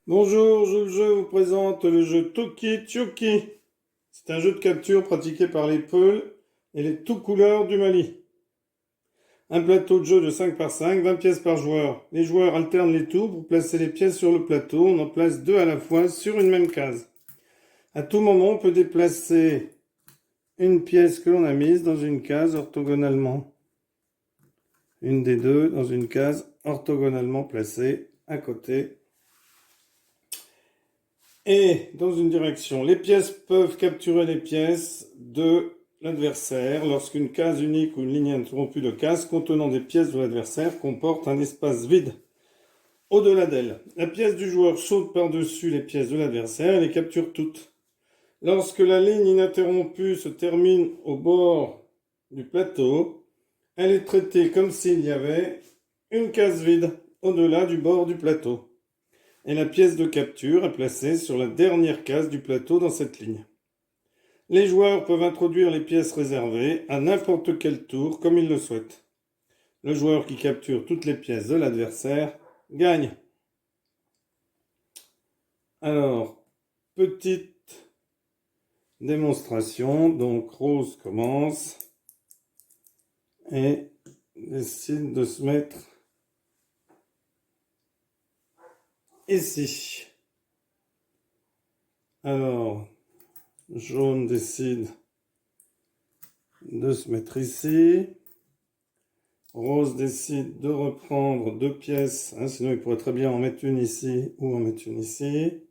Bonjour, je vous présente le jeu Toki Tioki. C'est un jeu de capture pratiqué par les Peuls et les tout couleurs du Mali. Un plateau de jeu de 5 par 5, 20 pièces par joueur. Les joueurs alternent les tours pour placer les pièces sur le plateau. On en place deux à la fois sur une même case. À tout moment, on peut déplacer une pièce que l'on a mise dans une case orthogonalement. Une des deux dans une case orthogonalement placée à côté et dans une direction. Les pièces peuvent capturer les pièces de l'adversaire lorsqu'une case unique ou une ligne interrompue de case contenant des pièces de l'adversaire comporte un espace vide au-delà d'elle. La pièce du joueur saute par-dessus les pièces de l'adversaire et les capture toutes. Lorsque la ligne ininterrompue se termine au bord du plateau, elle est traitée comme s'il y avait une case vide au-delà du bord du plateau. Et la pièce de capture est placée sur la dernière case du plateau dans cette ligne. Les joueurs peuvent introduire les pièces réservées à n'importe quel tour comme ils le souhaitent. Le joueur qui capture toutes les pièces de l'adversaire gagne. Alors, petite démonstration. Donc, Rose commence et décide de se mettre ici. Alors, Jaune décide de se mettre ici. Rose décide de reprendre deux pièces, sinon il pourrait très bien en mettre une ici ou en mettre une ici.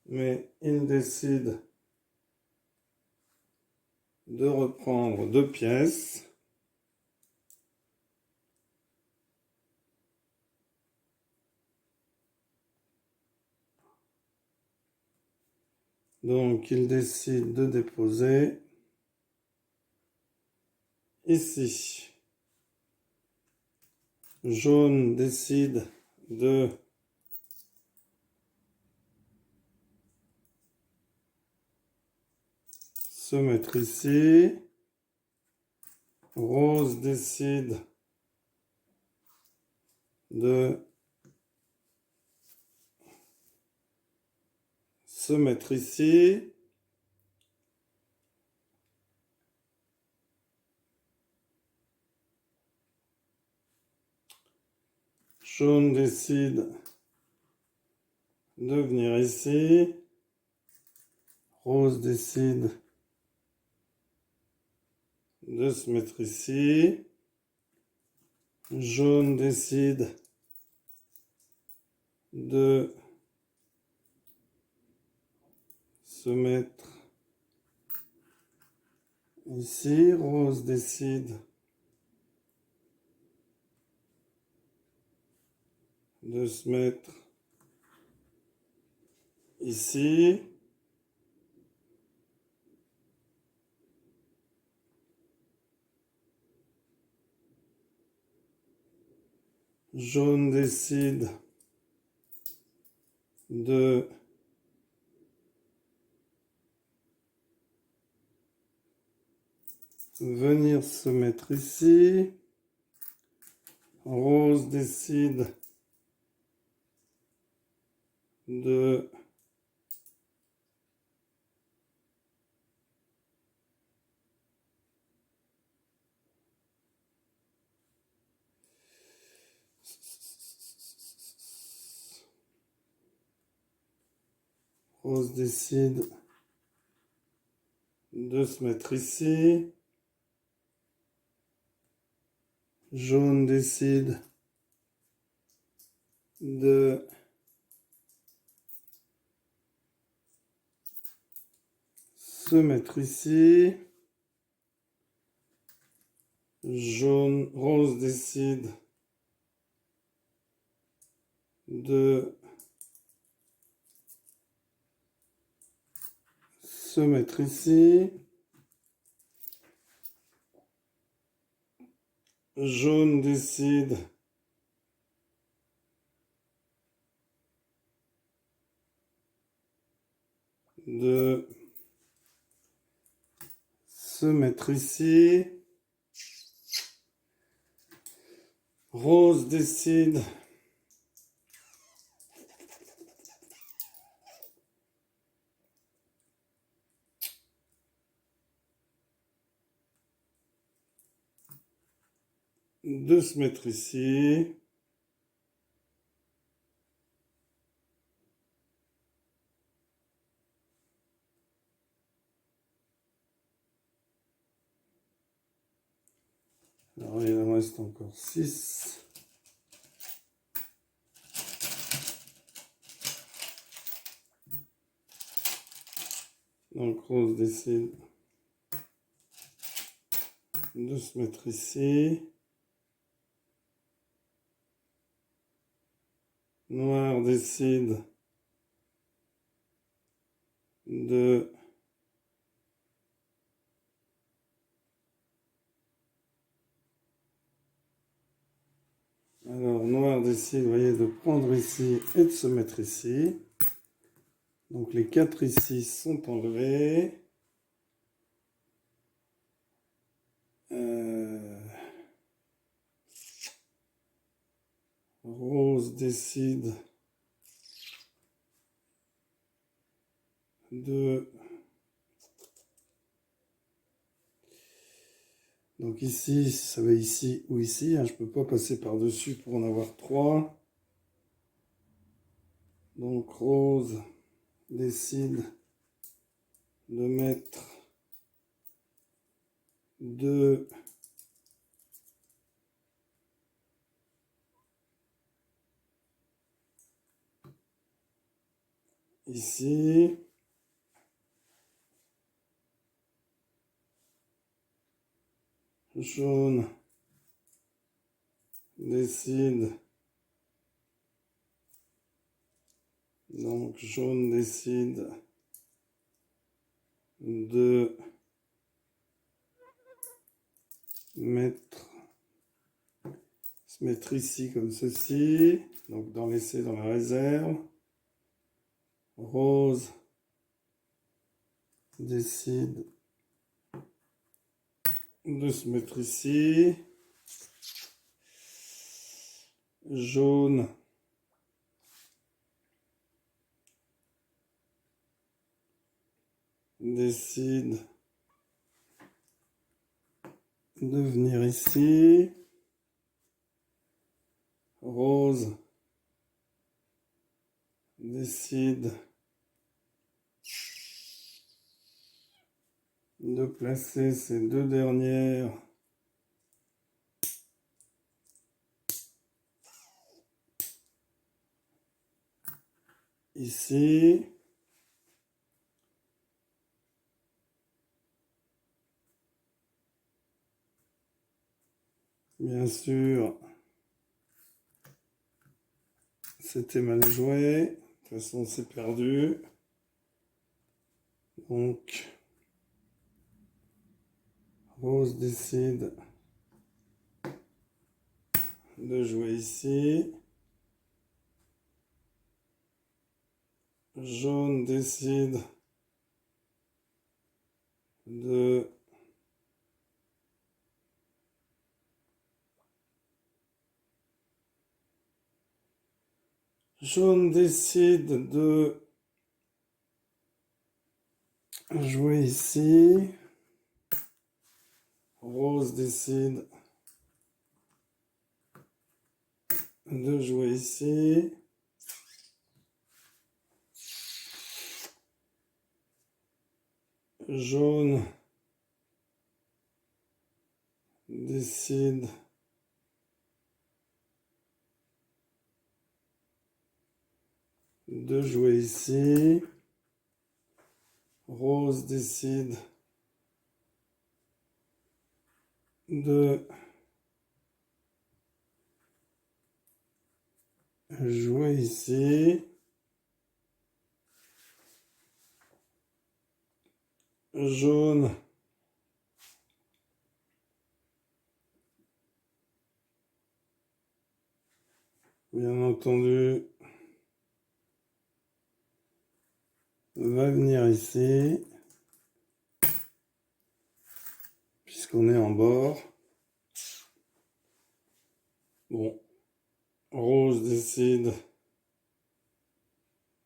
Mais il décide de reprendre deux pièces. Donc il décide de déposer ici. Jaune décide de se mettre ici. Rose décide de se mettre ici. Jaune décide de venir ici. Rose décide de se mettre ici. Jaune décide de se mettre ici. Rose décide de se mettre ici. Jaune décide de venir se mettre ici. Rose décide de Rose décide de se mettre ici. Jaune décide de se mettre ici. Rose décide de se mettre ici. Jaune décide de se mettre ici. Rose décide de se mettre ici. Alors il en reste encore 6. Donc Rose décide de se mettre ici. Noir décide de Noir décide, vous voyez, de prendre ici et de se mettre ici. Donc les 4 ici sont enlevés. Rose décide de... Donc ici, ça va ici ou ici. Hein, je ne peux pas passer par-dessus pour en avoir 3. Donc Rose décide de mettre 2 ici. Jaune décide. Donc jaune décide de se mettre ici comme ceci. Donc d'en laisser dans la réserve. Rose décide de se mettre ici. Jaune décide de venir ici. Rose décide de placer ces 2 dernières ici. Bien sûr, c'était mal joué. De toute façon, c'est perdu. Donc, Rose décide de jouer ici. Jaune décide de jouer ici. Rose décide de jouer ici. Jaune décide de jouer ici. Rose décide de jouer ici. Jaune bien entendu va venir ici puisqu'on est en bord. Bon, Rose décide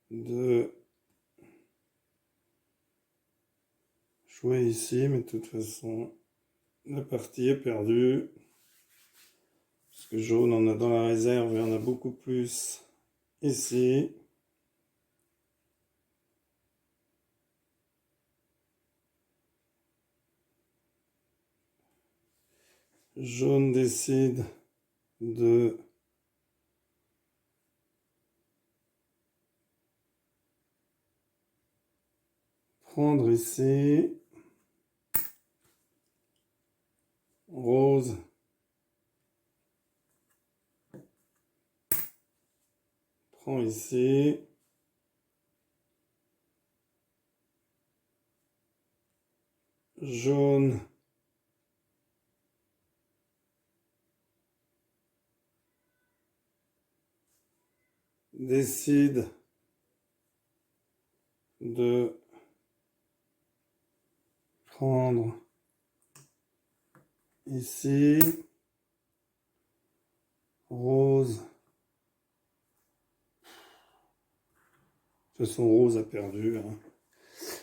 de jouer ici, mais de toute façon la partie est perdue. Parce que jaune, on a dans la réserve et on a beaucoup plus ici. Jaune décide de prendre ici. Rose prend ici. Jaune décide de prendre ici. Rose. De toute façon, Rose a perdu. Hein.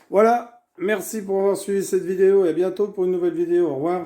Voilà. Merci pour avoir suivi cette vidéo et à bientôt pour une nouvelle vidéo. Au revoir.